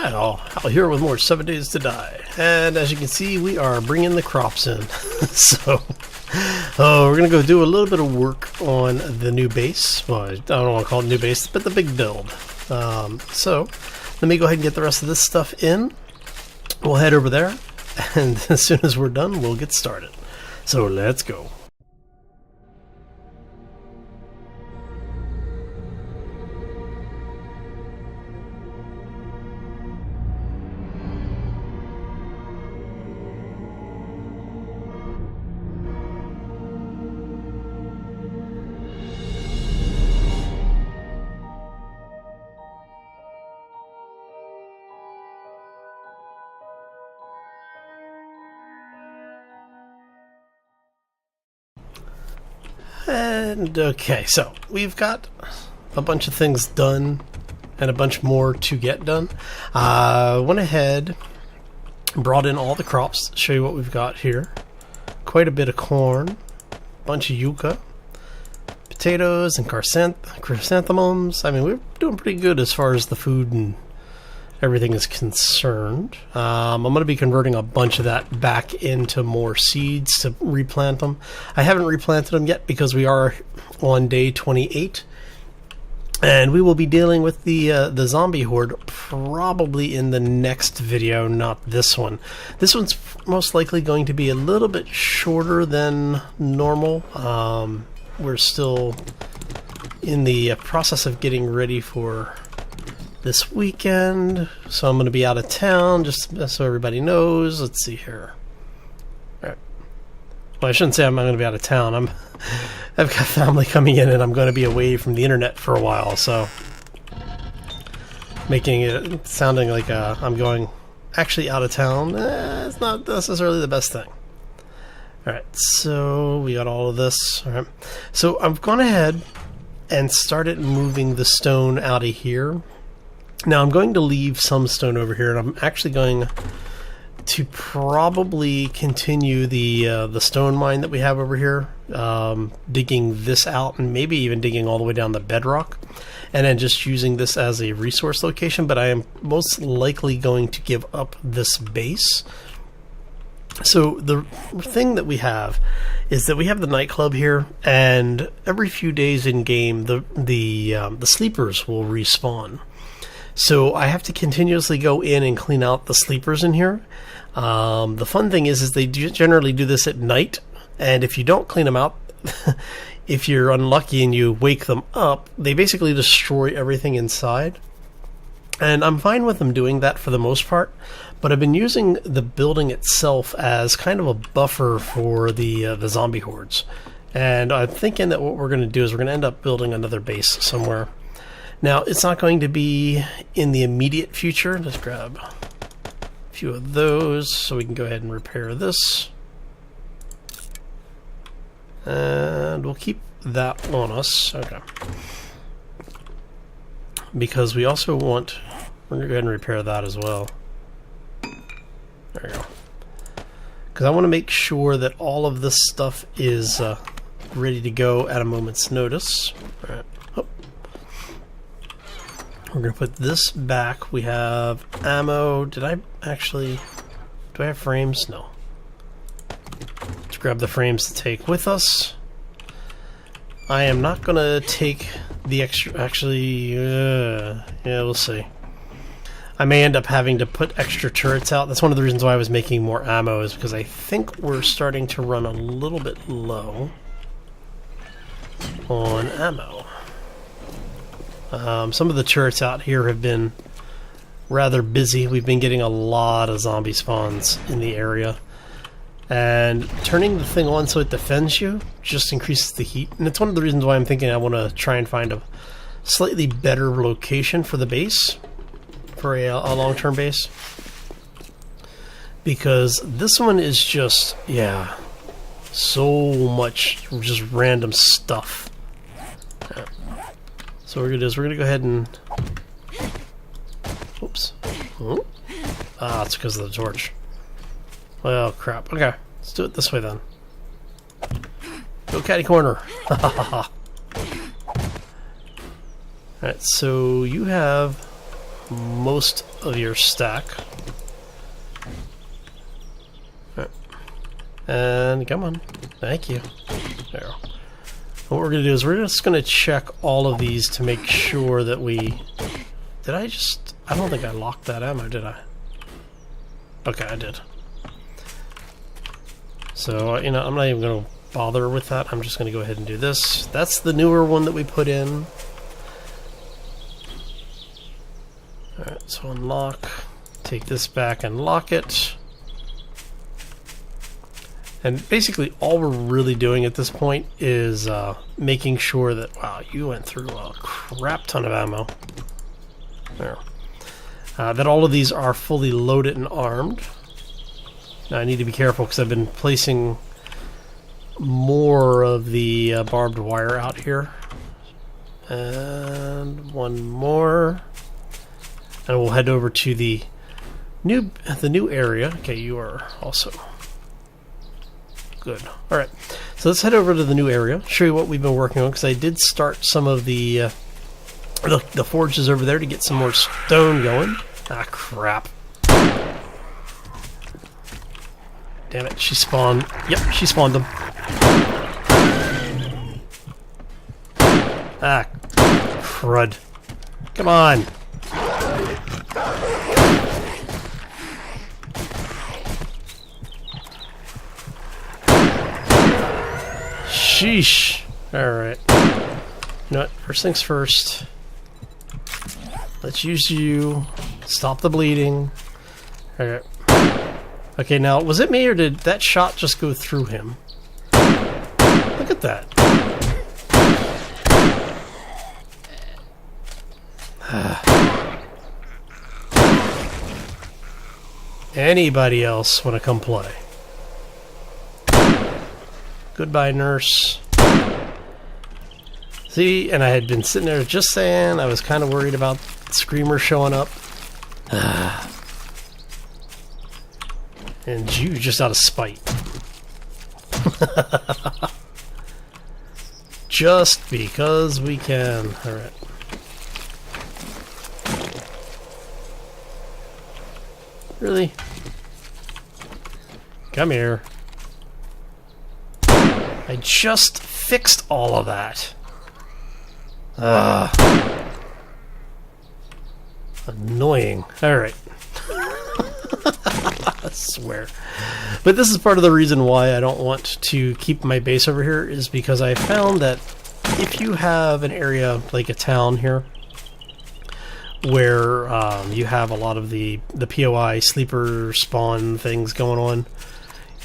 Hal here with more 7 Days to Die. And as you can see, we are bringing the crops in. So, we're going to go do a little bit of work on the new base. Well, I don't want to call it new base, but the big build. So, let me go ahead and get the rest of this stuff in. We'll head over there, and as soon as we're done, we'll get started. So, let's go. And okay, so we've got a bunch of things done and a bunch more to get done. Went ahead, brought in all the crops, show you what we've got here. Quite a bit of corn, a bunch of yucca, potatoes and chrysanthemums. I mean, we're doing pretty good as far as the food and everything is concerned. I'm going to be converting a bunch of that back into more seeds to replant them. I haven't replanted them yet because we are on day 28, and we will be dealing with the zombie horde probably in the next video, not this one. This one's most likely going to be a little bit shorter than normal. We're still in the process of getting ready for this weekend, so I'm going to be out of town, just so everybody knows. Let's see here. All right. Well, I shouldn't say I'm not going to be out of town. I've got family coming in, and I'm going to be away from the internet for a while, so making it sounding like I'm going actually out of town, it's not necessarily the best thing. All right, so we got all of this. All right, so I've gone ahead and started moving the stone out of here. Now I'm going to leave some stone over here, and I'm actually going to probably continue the stone mine that we have over here, digging this out and maybe even digging all the way down the bedrock, and then just using this as a resource location. But I am most likely going to give up this base. So the thing that we have is that we have the nightclub here, and every few days in game the sleepers will respawn. So I have to continuously go in and clean out the sleepers in here. The fun thing is they generally do this at night, and if you don't clean them out, if you're unlucky and you wake them up, they basically destroy everything inside. And I'm fine with them doing that for the most part, but I've been using the building itself as kind of a buffer for the zombie hordes. And I'm thinking that what we're going to do is we're going to end up building another base somewhere. Now, it's not going to be in the immediate future. Let's grab a few of those so we can go ahead and repair this. And we'll keep that on us. Okay. Because we also want... We're going to go ahead and repair that as well. There we go. Because I want to make sure that all of this stuff is ready to go at a moment's notice. All right. We're going to put this back. We have ammo. Do I have frames? No. Let's grab the frames to take with us. I am not going to take the extra... Actually, yeah, we'll see. I may end up having to put extra turrets out. That's one of the reasons why I was making more ammo, is because I think we're starting to run a little bit low on ammo. Some of the turrets out here have been rather busy. We've been getting a lot of zombie spawns in the area. And turning the thing on so it defends you just increases the heat. And it's one of the reasons why I'm thinking I want to try and find a slightly better location for the base, for a long-term base. Because this one is just, yeah, so much just random stuff. Yeah. So what we're going to do is we're going to go ahead and... Oops. Oh. Ah, it's because of the torch. Well, crap. Okay, let's do it this way then. Go catty corner. Alright, so you have most of your stack. Alright. And come on. Thank you. There. What we're going to do is we're just going to check all of these to make sure that we... Did I just... I don't think I locked that ammo, did I? Okay, I did. So, you know, I'm not even going to bother with that. I'm just going to go ahead and do this. That's the newer one that we put in. Alright, so unlock. Take this back and lock it. And basically all we're really doing at this point is making sure that... Wow, you went through a crap ton of ammo. There. That all of these are fully loaded and armed. Now I need to be careful because I've been placing more of the barbed wire out here. And one more. And we'll head over to the new area. Okay, you are also... Good. Alright, so let's head over to the new area, show you what we've been working on, because I did start some of the forges over there to get some more stone going. Ah, crap. Damn it, she spawned. Yep, she spawned them. Ah, crud. Come on. Sheesh. Alright. You know what? First things first. Let's use you. Stop the bleeding. Alright. Okay, now, was it me or did that shot just go through him? Look at that. Anybody else want to come play? Goodbye, nurse. See, and I had been sitting there just saying I was kind of worried about Screamer showing up. And you just out of spite. Just because we can. Alright. Really? Come here. I just fixed all of that. Annoying. Alright. I swear. But this is part of the reason why I don't want to keep my base over here, is because I found that if you have an area like a town here where you have a lot of the POI sleeper spawn things going on,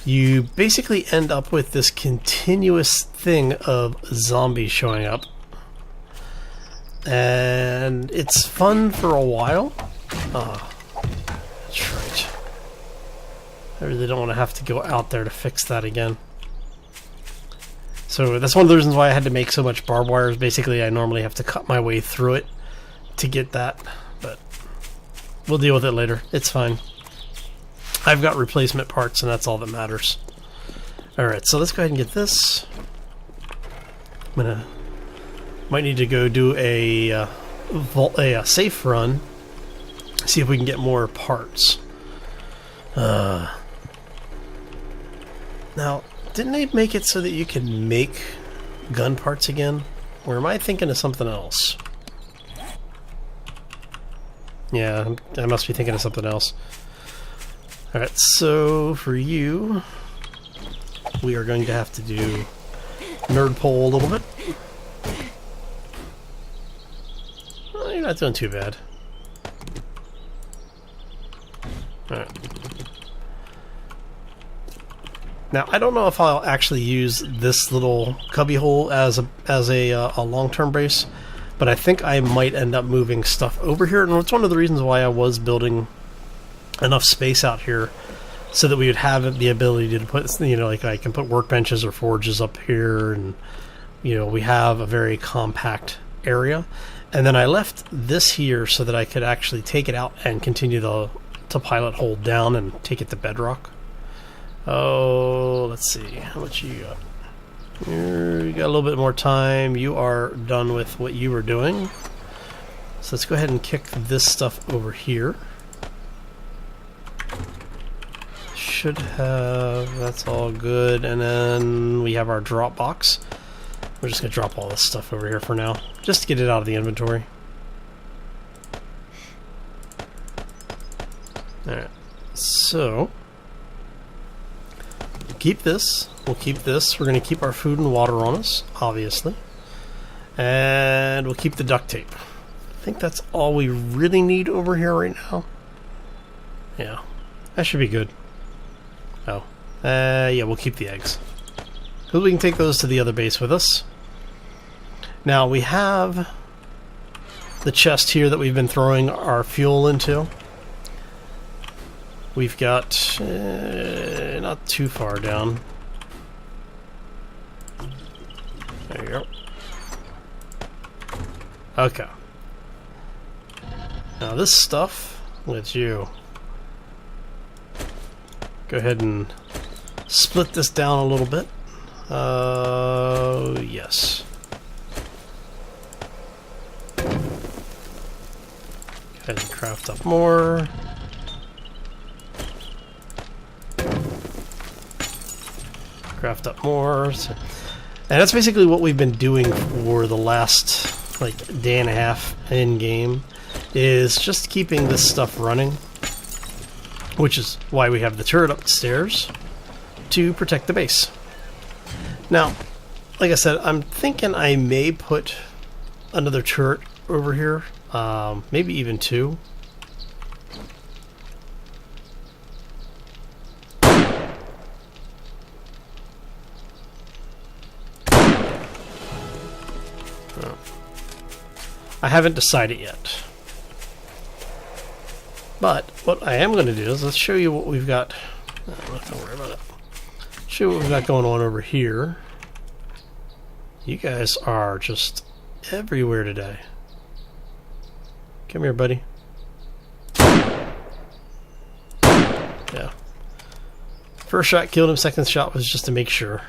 you basically end up with this continuous thing of zombies showing up. And it's fun for a while. That's right. I really don't want to have to go out there to fix that again. So that's one of the reasons why I had to make so much barbed wire. Is basically I normally have to cut my way through it to get that. But we'll deal with it later. It's fine. I've got replacement parts, and that's all that matters. Alright, so let's go ahead and get this. Might need to go do a safe run. See if we can get more parts. Now, didn't they make it so that you can make gun parts again? Or am I thinking of something else? Yeah, I must be thinking of something else. Alright, so for you, we are going to have to do nerd pole a little bit. Well, you're not doing too bad. Alright. Now, I don't know if I'll actually use this little cubby hole as a long-term base, but I think I might end up moving stuff over here, and it's one of the reasons why I was building enough space out here so that we would have the ability to put, you know, like I can put workbenches or forges up here, and you know, we have a very compact area. And then I left this here so that I could actually take it out and continue to pilot hold down and take it to bedrock. Oh, let's see, how much you got? You got a little bit more time. You are done with what you were doing, So let's go ahead and kick this stuff over here. Should have, that's all good. And then we have our drop box. We're just going to drop all this stuff over here for now, just to get it out of the inventory. Alright, so keep this. We'll keep this. We're going to keep our food and water on us, obviously. And we'll keep the duct tape. I think that's all we really need over here right now. Yeah, that should be good. Oh, yeah, we'll keep the eggs. Because we can take those to the other base with us. Now, we have the chest here that we've been throwing our fuel into. We've got, not too far down. There you go. Okay. Now this stuff, let's you go ahead and split this down a little bit. Yes. Go ahead and craft up more. Craft up more. So, and that's basically what we've been doing for the last like day and a half in game, is just keeping this stuff running, which is why we have the turret upstairs to protect the base. Now, like I said, I'm thinking I may put another turret over here, maybe even two. I haven't decided yet. But what I am going to do is let's show you what we've got. Don't worry about it. Show you what we've got going on over here. You guys are just everywhere today. Come here, buddy. Yeah. First shot killed him. Second shot was just to make sure.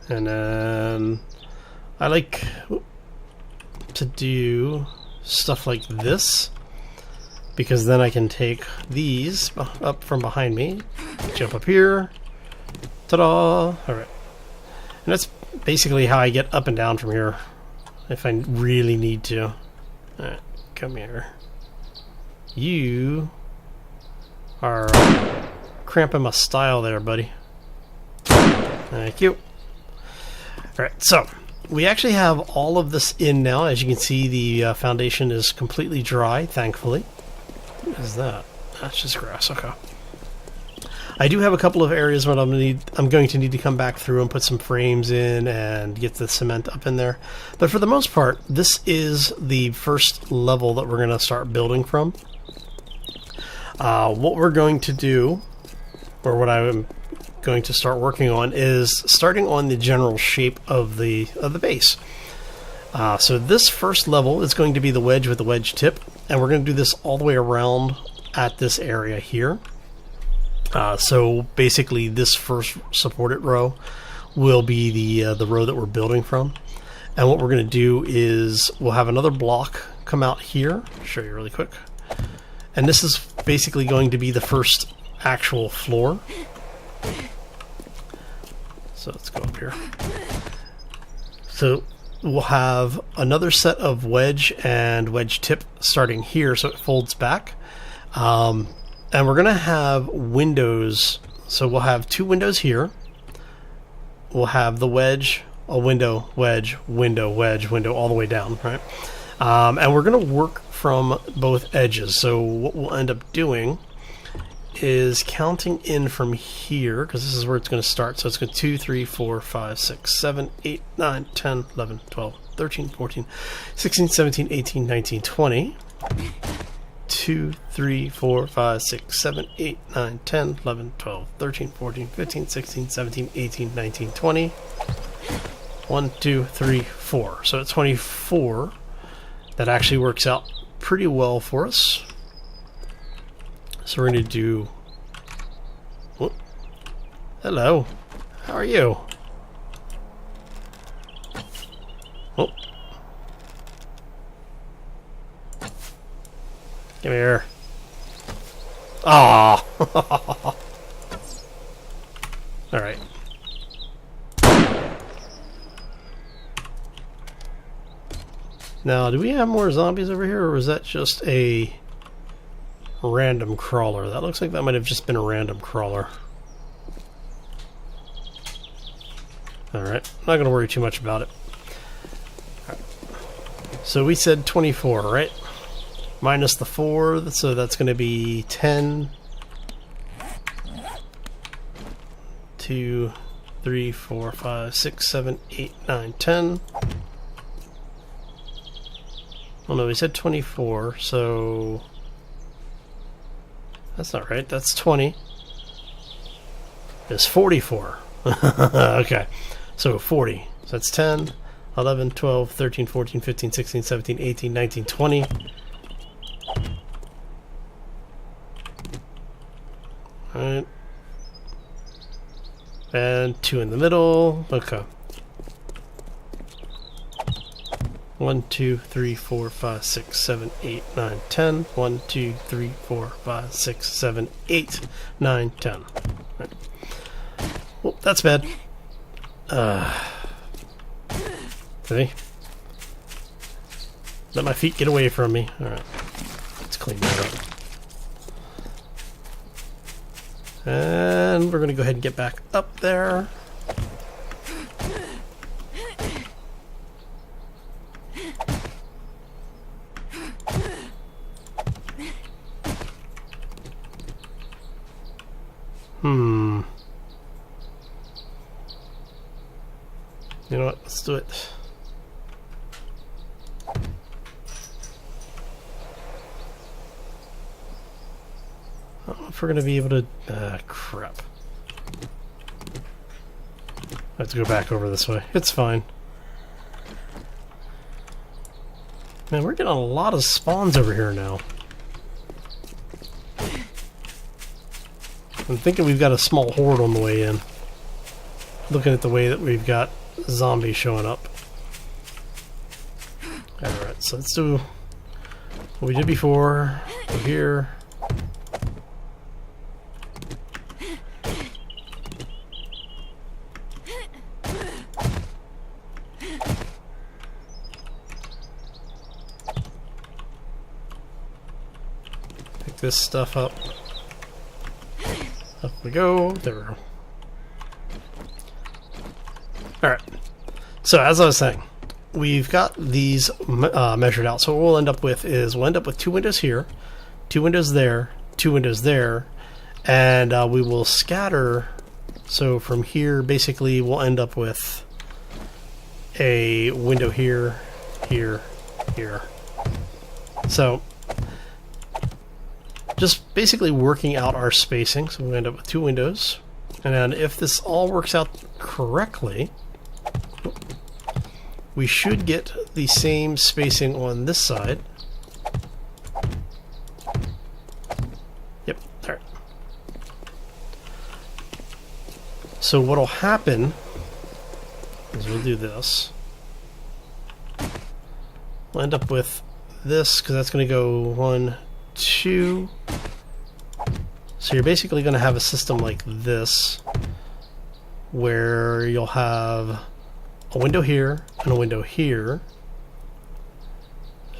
And then I like to do stuff like this, because then I can take these up from behind me, jump up here, ta-da! Alright. And that's basically how I get up and down from here, if I really need to. Alright, come here. You are cramping my style there, buddy. Thank you. Alright, so we actually have all of this in now. As you can see, the foundation is completely dry, thankfully. What is that? That's just grass, okay. I do have a couple of areas where I'm going to need to come back through and put some frames in and get the cement up in there. But for the most part, this is the first level that we're going to start building from. What we're going to do, or what I'm going to start working on, is starting on the general shape of the base. So this first level is going to be the wedge with the wedge tip, and we're going to do this all the way around at this area here. So basically this first supported row will be the row that we're building from. And what we're going to do is we'll have another block come out here. I'll show you really quick. And this is basically going to be the first actual floor. So let's go up here. So we'll have another set of wedge and wedge tip starting here, so it folds back. And we're going to have windows. So we'll have two windows here. We'll have the wedge, a window, wedge, window, wedge, window, all the way down, right? And we're going to work from both edges. So what we'll end up doing is counting in from here, because this is where it's going to start. So it's going to 2, 3, 4, 5, 6, 7, 8, 9, 10, 11, 12, 13, 14, 16, 17, 18, 19, 20. 2, 3, 4, 5, 6, 7, 8, 9, 10, 11, 12, 13, 14, 15, 16, 17, 18, 19, 20. 1, 2, 3, 4. So at 24, that actually works out pretty well for us. So we're going to do... Whoop. Hello. How are you? Oh. Come here. Ah. All right. Now, do we have more zombies over here, or was that just a random crawler? That looks like that might have just been a random crawler. Alright, not going to worry too much about it. Right. So we said 24, right? Minus the 4, so that's going to be 10. 2, 3, 4, 5, 6, 7, 8, 9, 10. Oh no, we said 24, so... That's not right, that's 20. It's 44. Okay, so 40. So that's 10, 11, 12, 13, 14, 15, 16, 17, 18, 19, 20. Alright. And 2 in the middle. Okay. 1, 2, 3, 4, 5, 6, 7, 8, 9, 10. 1, 2, 3, 4, 5, 6, 7, 8, 9, 10. Right. Well, that's bad. See? Let my feet get away from me. Alright. Let's clean that up. And we're going to go ahead and get back up there. You know what? Let's do it. I don't know if we're going to be able to... crap. I have to go back over this way. It's fine. Man, we're getting a lot of spawns over here now. I'm thinking we've got a small horde on the way in. Looking at the way that we've got zombies showing up. Alright, so let's do what we did before. Go here. Pick this stuff up. Up we go. There we go. Alright, so as I was saying, we've got these measured out. So what we'll end up with is we'll end up with 2 windows here, 2 windows there, 2 windows there, and we will scatter. So from here, basically, we'll end up with a window here, here, here. So just basically working out our spacing. So we'll end up with 2 windows. And if this all works out correctly, we should get the same spacing on this side. Yep, alright. So what'll happen is we'll do this. We'll end up with this, because that's going to go 1, 2. So you're basically going to have a system like this, where you'll have a window here and a window here.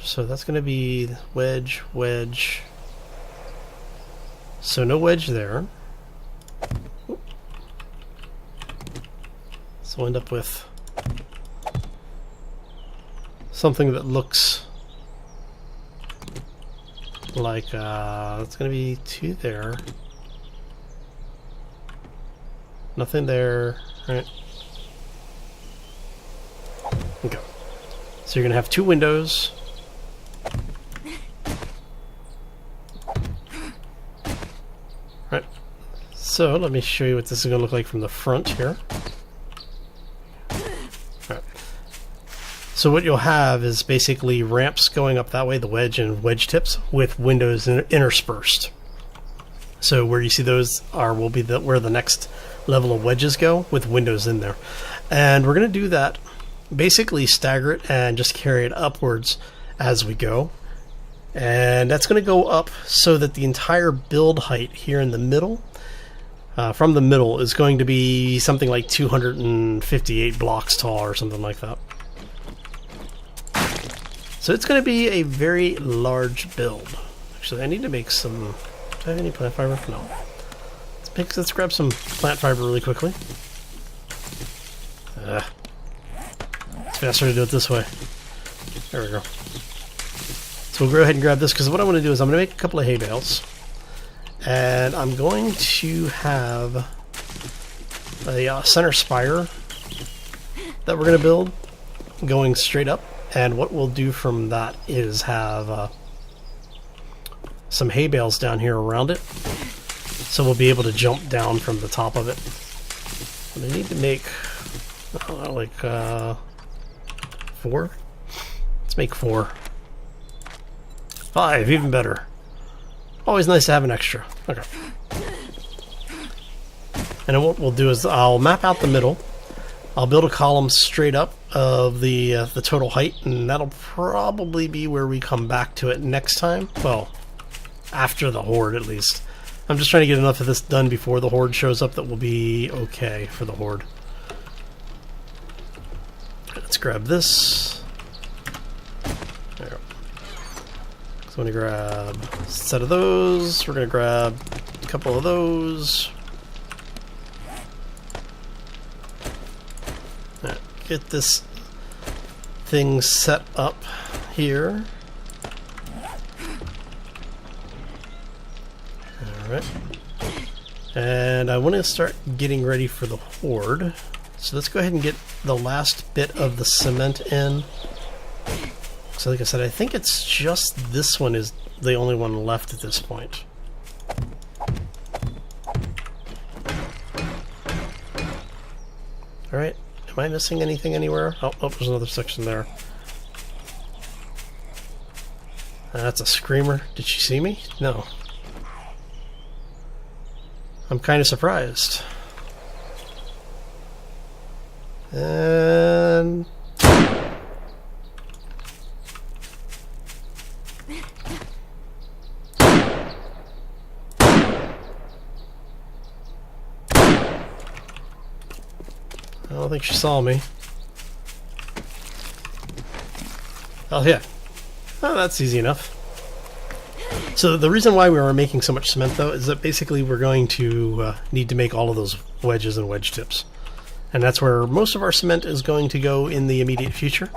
So that's going to be wedge, wedge. So no wedge there. So we'll end up with something that looks like it's going to be 2 there. Nothing there, right? Okay. So you're going to have 2 windows. Right. So let me show you what this is going to look like from the front here. Right. So what you'll have is basically ramps going up that way, the wedge and wedge tips, with windows interspersed. So where you see those will be where the next level of wedges go with windows in there. And we're going to do that, basically stagger it and just carry it upwards as we go. And that's going to go up so that the entire build height here in the middle, from the middle, is going to be something like 258 blocks tall or something like that. So it's going to be a very large build. Actually, I need to make some... Do I have any plant fiber? No. Let's grab some plant fiber really quickly. It's faster to do it this way. There we go. So we'll go ahead and grab this, because what I want to do is I'm going to make a couple of hay bales. And I'm going to have a center spire that we're going to build going straight up. And what we'll do from that is have some hay bales down here around it. So we'll be able to jump down from the top of it. And I need to make, I don't know, like 4? Let's make 4. 5, even better. Always nice to have an extra. Okay. And then what we'll do is I'll map out the middle. I'll build a column straight up of the total height, and that'll probably be where we come back to it next time. Well, after the horde, at least. I'm just trying to get enough of this done before the horde shows up that will be okay for the horde. Let's grab this. There we go. So I'm going to grab a set of those. We're going to grab a couple of those. Right, get this thing set up here. Alright. And I want to start getting ready for the horde. So let's go ahead and get the last bit of the cement in. So like I said, I think it's just this one is the only one left at this point. Alright, am I missing anything anywhere? Oh, there's another section there. That's a screamer. Did she see me? No. I'm kind of surprised. And... I don't think she saw me. Oh, yeah. Oh, that's easy enough. So the reason why we are making so much cement, though, is that basically we're going to need to make all of those wedges and wedge tips. And that's where most of our cement is going to go in the immediate future.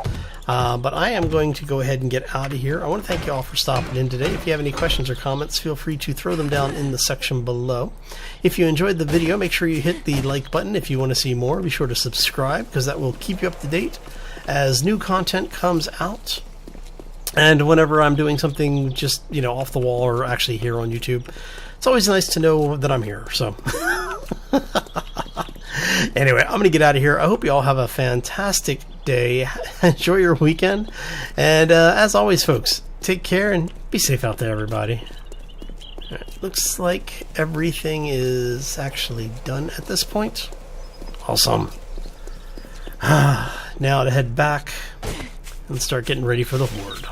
But I am going to go ahead and get out of here. I want to thank you all for stopping in today. If you have any questions or comments, feel free to throw them down in the section below. If you enjoyed the video, make sure you hit the like button. If you want to see more, be sure to subscribe, because that will keep you up to date as new content comes out. And whenever I'm doing something just, you know, off the wall or actually here on YouTube, it's always nice to know that I'm here. So anyway, I'm going to get out of here. I hope you all have a fantastic day. Enjoy your weekend. And as always, folks, take care and be safe out there, everybody. Right, looks like everything is actually done at this point. Awesome. Now to head back and start getting ready for the horde.